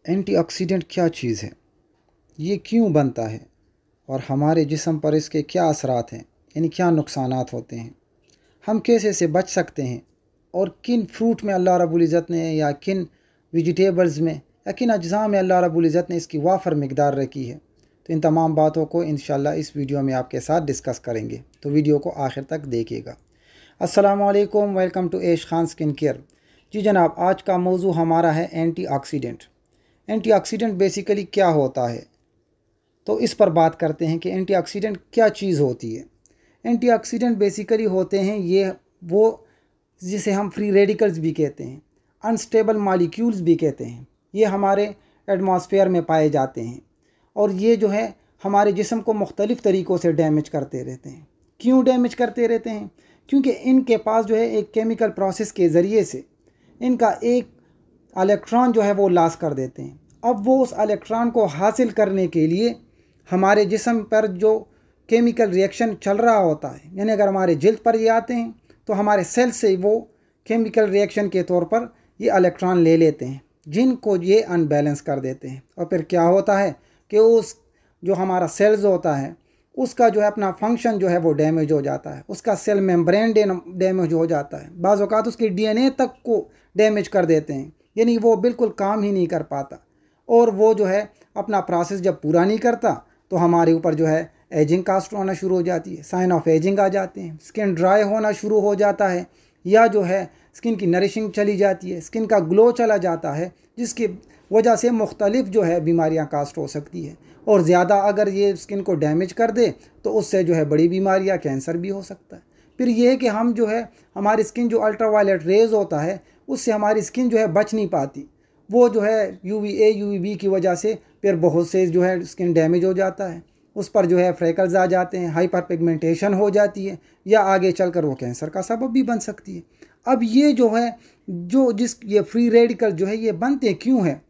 Antioxidant क्या चीज़ है, ये क्यों बनता है और हमारे जिस्म पर इसके क्या असरात हैं, यानी क्या नुकसानात होते हैं, हम कैसे से बच सकते हैं और किन फ्रूट में अल्लाह रब्बुल इज़्ज़त ने या किन वेजिटेबल्स में या किन अज्ज़ा में अल्लाह रब्बुल इज़्ज़त ने इसकी वाफर मिकदार रखी है। तो इन तमाम बातों को इंशाअल्लाह इस वीडियो में आपके साथ डिस्कस करेंगे, तो वीडियो को आखिर तक देखिएगा। अस्सलामु अलैकुम, welcome to Aish Khan skin care. जी जनाब, आज का मौजू हमारा है एंटीऑक्सीडेंट। एंटीऑक्सीडेंट बेसिकली क्या होता है, तो इस पर बात करते हैं कि एंटीऑक्सीडेंट क्या चीज़ होती है। एंटीऑक्सीडेंट बेसिकली होते हैं ये वो जिसे हम फ्री रेडिकल्स भी कहते हैं, अनस्टेबल मॉलिक्यूल्स भी कहते हैं। ये हमारे एटमॉस्फेयर में पाए जाते हैं और ये जो है हमारे जिस्म को मुख्तलिफ़ तरीक़ों से डैमेज करते रहते हैं। क्यों डैमेज करते रहते हैं? क्योंकि इनके पास जो है एक केमिकल प्रोसेस के ज़रिए से इनका एक इलेक्ट्रॉन जो है वो लॉस कर देते हैं। अब वो उस इलेक्ट्रॉन को हासिल करने के लिए हमारे जिस्म पर जो केमिकल रिएक्शन चल रहा होता है, यानी अगर हमारे जल्द पर ये आते हैं तो हमारे सेल से वो केमिकल रिएक्शन के तौर पर ये इलेक्ट्रॉन ले लेते हैं, जिनको ये अनबैलेंस कर देते हैं। और फिर क्या होता है कि उस जो हमारा सेल्स होता है उसका जो है अपना फंक्शन जो है वो डैमेज हो जाता है, उसका सेल मेम्ब्रेन डैमेज हो जाता है, बाज़ औक़ात उसकी DNA तक को डैमेज कर देते हैं, यानी वो बिल्कुल काम ही नहीं कर पाता। और वो जो है अपना प्रोसेस जब पूरा नहीं करता तो हमारे ऊपर जो है एजिंग कास्ट होना शुरू हो जाती है, साइन ऑफ एजिंग आ जाते हैं, स्किन ड्राई होना शुरू हो जाता है, या जो है स्किन की नरिशिंग चली जाती है, स्किन का ग्लो चला जाता है, जिसकी वजह से मुख्तलिफ जो है बीमारियां कास्ट हो सकती है। और ज़्यादा अगर ये स्किन को डैमेज कर दे तो उससे जो है बड़ी बीमारियां, कैंसर भी हो सकता है। फिर ये है कि हम जो है हमारी स्किन जो अल्ट्रावायलेट रेज़ होता है उससे हमारी स्किन जो है बच नहीं पाती, वो जो है UVA UVB की वजह से फिर बहुत से जो है स्किन डैमेज हो जाता है, उस पर जो है फ्रेकल्स आ जाते हैं, हाइपर पिगमेंटेशन हो जाती है, या आगे चलकर वो कैंसर का सबब भी बन सकती है। अब ये जो है ये फ्री रेडिकल जो है ये बनते क्यों हैं?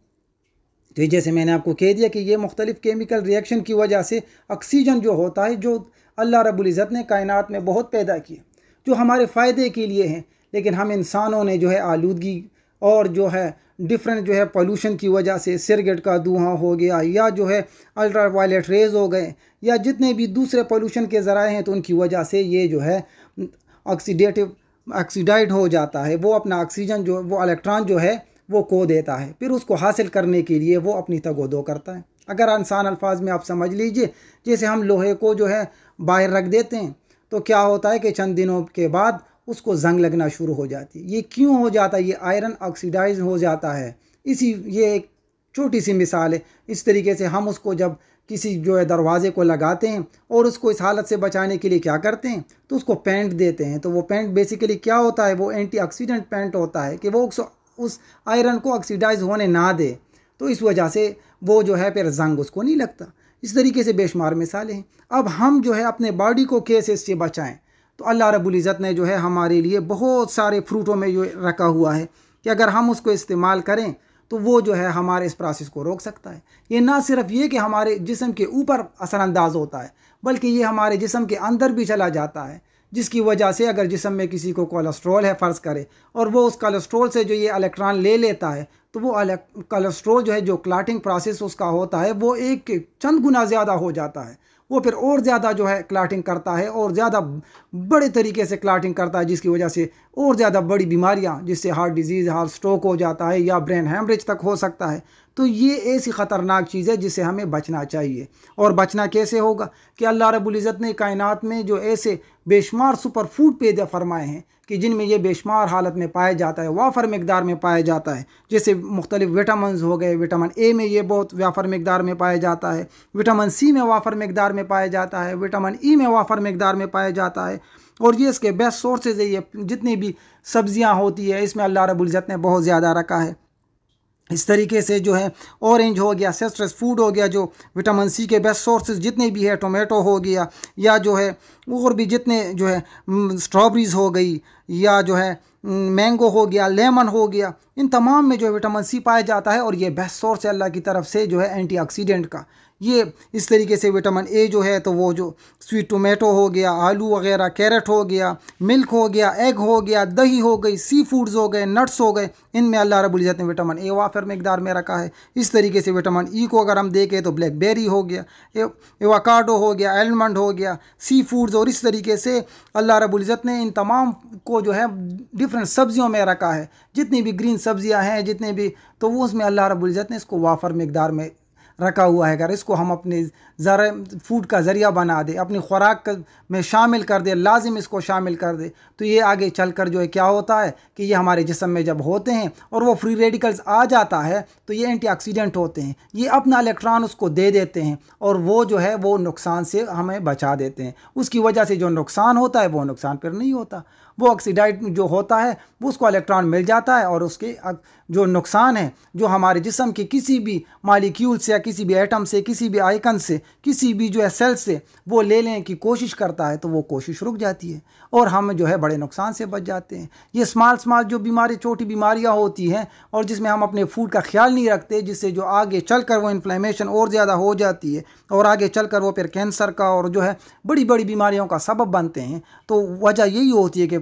तो जैसे मैंने आपको कह दिया कि ये मुख्तलिफ़ केमिकल रिएक्शन की वजह से ऑक्सीजन जो होता है, जो अल्लाह रब्बुल इज़्ज़त ने कायनात में बहुत पैदा किया, जो हमारे फ़ायदे के लिए हैं, लेकिन हम इंसानों ने जो है आलूदगी और जो है डिफरेंट जो है पोल्यूशन की वजह से सिगरेट का धुआं हो गया, या जो है अल्ट्रा वायलेट रेज़ हो गए, या जितने भी दूसरे पोल्यूशन के ज़राए हैं, तो उनकी वजह से ये जो है ऑक्सीडाइड हो जाता है। वो अपना ऑक्सीजन जो वो इलेक्ट्रॉन जो है वो खो देता है, फिर उसको हासिल करने के लिए वो अपनी तगोदो करता है। अगर आसान अल्फाज में आप समझ लीजिए, जैसे हम लोहे को जो है बाहर रख देते हैं तो क्या होता है कि चंद दिनों के बाद उसको जंग लगना शुरू हो जाती है। ये क्यों हो जाता है? ये आयरन ऑक्सीडाइज हो जाता है। ये एक छोटी सी मिसाल है। इस तरीके से हम उसको जब किसी जो है दरवाजे को लगाते हैं और उसको इस हालत से बचाने के लिए क्या करते हैं, तो उसको पेंट देते हैं। तो वो पेंट बेसिकली क्या होता है, वो एंटीऑक्सीडेंट पेंट होता है कि वो उस आयरन को ऑक्सीडाइज होने ना दे, तो इस वजह से वो जो है फिर जंग उसको नहीं लगता। इस तरीके से बेशुमार मिसालें हैं। अब हम जो है अपने बॉडी को कैसे इससे बचाएं, तो अल्लाह रब्बुल इज़्ज़त ने जो है हमारे लिए बहुत सारे फ्रूटों में जो रखा हुआ है कि अगर हम उसको इस्तेमाल करें तो वो जो है हमारे इस प्रोसेस को रोक सकता है। ये ना सिर्फ ये कि हमारे जिस्म के ऊपर असरअंदाज होता है, बल्कि ये हमारे जिस्म के अंदर भी चला जाता है, जिसकी वजह से अगर जिस्म में किसी को कोलेस्ट्रॉल है फ़र्ज़ करे, और वो उस कोलेस्ट्रॉल से जो ये इलेक्ट्रॉन ले लेता है, तो वो कोलेस्ट्रॉल जो है जो क्लॉटिंग प्रोसेस उसका होता है वो एक चंद गुना ज़्यादा हो जाता है। वो फिर और ज़्यादा जो है क्लॉटिंग करता है और ज़्यादा बड़े तरीके से क्लॉटिंग करता है, जिसकी वजह से और ज़्यादा बड़ी बीमारियां, जिससे हार्ट डिजीज़, हार्ट स्ट्रोक हो जाता है या ब्रेन हेमरेज तक हो सकता है। तो ये ऐसी ख़तरनाक चीज़ है जिससे हमें बचना चाहिए। और बचना कैसे होगा कि अल्लाह रब्बुल इज़्ज़त ने कायनात में जो ऐसे बेशुमार सुपर फूड पैदा फरमाए हैं कि जिनमें ये बेशुमार हालत में पाया जाता है, वाफर मिकदार में पाया जाता है। जैसे मुख्तलिफ़ विटामिन हो गए, विटामिन ए में ये बहुत वाफर मिकदार में पाया जाता है, विटामिन सी में वाफर मिकदार में पाया जाता है, विटामिन ई में वाफर मिकदार में पाया जाता है। और ये इसके बेस्ट सोर्सेज है। ये जितनी भी सब्जियां होती है इसमें अल्लाह रब्बुल इज़्ज़त ने बहुत ज़्यादा रखा है। इस तरीके से जो है ऑरेंज हो गया, सिट्रस फूड हो गया, जो विटामिन सी के बेस्ट सोर्सेज जितने भी है, टोमेटो हो गया, या जो है और भी जितने जो है स्ट्रॉबेरीज़ हो गई, या जो है मैंगो हो गया, लेमन हो गया, इन तमाम में जो है विटामिन सी पाया जाता है और ये बेस्ट सोर्स है अल्लाह की तरफ से जो है एंटीऑक्सीडेंट का। ये इस तरीके से विटामिन ए जो है तो वो जो स्वीट टोमेटो हो गया, आलू वगैरह, कैरेट हो गया, मिल्क हो गया, एग हो गया, दही हो गई, सी फूड्स हो गए, नट्स हो गए, इनमें अल्लाह रब्बुल इज़्ज़त ने विटामिन ए वाफिर मकदार में रखा है। इस तरीके से विटामिन ई को अगर हम देखें तो ब्लैकबेरी हो गया, एवोकाडो हो गया, आलमंड हो गया, सी फूड्स, और इस तरीके से अल्लाह रब्बुल इज़्ज़त ने इन तमाम को जो है डिफरेंट सब्जियों में रखा है। जितनी भी ग्रीन सब्जियां हैं, जितने भी, तो वो उसमें अल्लाह रब्बुल इज़्ज़त ने इसको वाफर मकदार में रखा हुआ है। अगर इसको हम अपने ज़रा फूड का ज़रिया बना दे, अपनी खुराक में शामिल कर दे, लाजिम इसको शामिल कर दे, तो ये आगे चल कर जो है क्या होता है कि ये हमारे जिस्म में जब होते हैं और वो फ्री रेडिकल्स आ जाता है तो ये एंटीऑक्सीडेंट होते हैं, ये अपना इलेक्ट्रॉन उसको दे देते हैं और वो जो है वो नुकसान से हमें बचा देते हैं। उसकी वजह से जो नुकसान होता है वो नुकसान फिर नहीं होता, वो ऑक्सीडाइड जो होता है वो उसको इलेक्ट्रॉन मिल जाता है और उसके जो नुकसान है जो हमारे जिस्म के किसी भी मालिक्यूल से या किसी भी एटम से, किसी भी आइकन से, किसी भी जो है सेल से वो ले लेने की कोशिश करता है तो वो कोशिश रुक जाती है और हम जो है बड़े नुकसान से बच जाते हैं। ये स्मॉल जो बीमारी, छोटी बीमारियां होती हैं और जिसमें हम अपने फूड का ख्याल नहीं रखते, जिससे जो आगे चलकर वो इन्फ्लेमेशन और ज़्यादा हो जाती है और आगे चलकर वो फिर कैंसर का और जो है बड़ी बड़ी बीमारियों का सबब बनते हैं। तो वजह यही होती है कि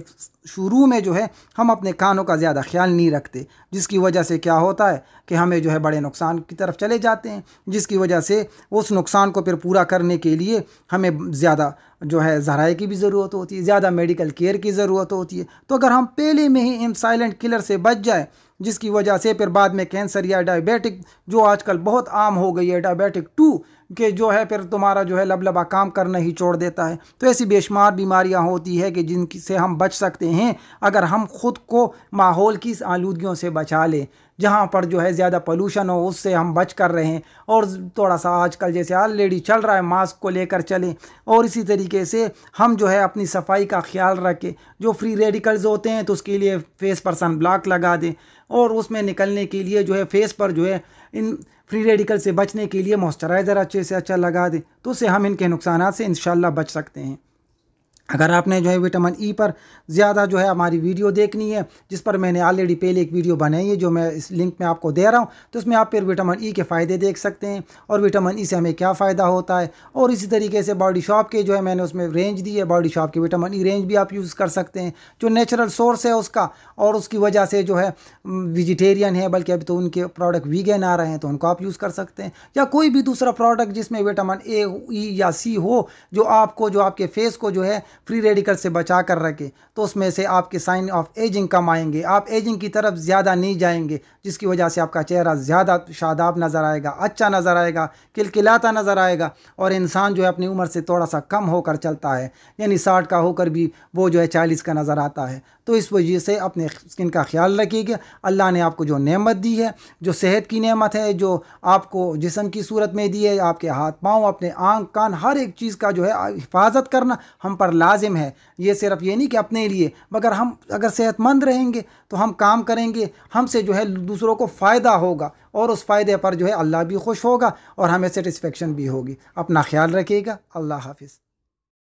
शुरू में जो है हम अपने खानों का ज़्यादा ख्याल नहीं रखते, जिसकी वजह से क्या होता है कि हमें जो है बड़े नुकसान की तरफ चले जाते हैं, जिसकी वजह से उस नुकसान को फिर पूरा करने के लिए हमें ज़्यादा जो है ज़राए की भी ज़रूरत होती है, ज़्यादा मेडिकल केयर की ज़रूरत होती है। तो अगर हम पहले में ही इन साइलेंट किलर से बच जाए, जिसकी वजह से फिर बाद में कैंसर या डायबिटिक जो आजकल बहुत आम हो गई है, डायबिटिक 2 के जो है फिर तुम्हारा जो है लबलबा काम करना ही छोड़ देता है। तो ऐसी बेशुमार बीमारियां होती है कि जिनसे हम बच सकते हैं अगर हम खुद को माहौल की आलूदगियों से बचा लें, जहाँ पर जो है ज़्यादा पोल्यूशन हो उससे हम बच कर रहे हैं और थोड़ा सा आजकल जैसे ऑलरेडी चल रहा है मास्क को लेकर चलें और इसी तरीके से हम जो है अपनी सफाई का ख्याल रखें। जो फ्री रेडिकल्स होते हैं तो उसके लिए फेस पर सन ब्लॉक लगा दें और उसमें निकलने के लिए जो है फेस पर जो है इन फ्री रेडिकल से बचने के लिए मॉइस्चराइज़र अच्छे से अच्छा लगा दें, तो उससे हम इनके नुकसानात से इंशाल्लाह बच सकते हैं। अगर आपने जो है विटामिन ई पर ज़्यादा जो है हमारी वीडियो देखनी है, जिस पर मैंने ऑलरेडी पहले एक वीडियो बनाई है जो मैं इस लिंक में आपको दे रहा हूँ, तो उसमें आप फिर विटामिन ई के फ़ायदे देख सकते हैं और विटामिन ई से हमें क्या फ़ायदा होता है। और इसी तरीके से बॉडी शॉप के जो है मैंने उसमें रेंज दी है, बॉडी शॉप की विटामिन ई रेंज भी आप यूज़ कर सकते हैं जो नेचुरल सोर्स है उसका, और उसकी वजह से जो है वेजिटेरियन है, बल्कि अभी तो उनके प्रोडक्ट वीगन आ रहे हैं तो उनको आप यूज़ कर सकते हैं, या कोई भी दूसरा प्रोडक्ट जिसमें विटामिन ए, ई या सी हो जो आपके फेस को जो है फ्री रेडिकल से बचा कर रखे, तो उसमें से आपके साइन ऑफ एजिंग कम आएंगे, आप एजिंग की तरफ ज़्यादा नहीं जाएंगे, जिसकी वजह से आपका चेहरा ज़्यादा शादाब नज़र आएगा, अच्छा नज़र आएगा, किलकिलाता नज़र आएगा और इंसान जो है अपनी उम्र से थोड़ा सा कम होकर चलता है, यानी 60 का होकर भी वो जो है 40 का नज़र आता है। तो इस वजह से अपने स्किन का ख्याल रखिएगा। अल्लाह ने आपको जो नेमत दी है, जो सेहत की नेमत है, जो आपको जिस्म की सूरत में दी है, आपके हाथ पाँव, अपने आँख कान, हर एक चीज़ का जो है हिफाजत करना हम पर लाजिम है। ये सिर्फ ये नहीं कि अपने लिए, मगर हम अगर सेहतमंद रहेंगे तो हम काम करेंगे, हमसे जो है दूसरों को फ़ायदा होगा और उस फ़ायदे पर जो है अल्लाह भी खुश होगा और हमें सेटिस्फेक्शन भी होगी। अपना ख्याल रखिएगा। अल्लाह हाफिज़।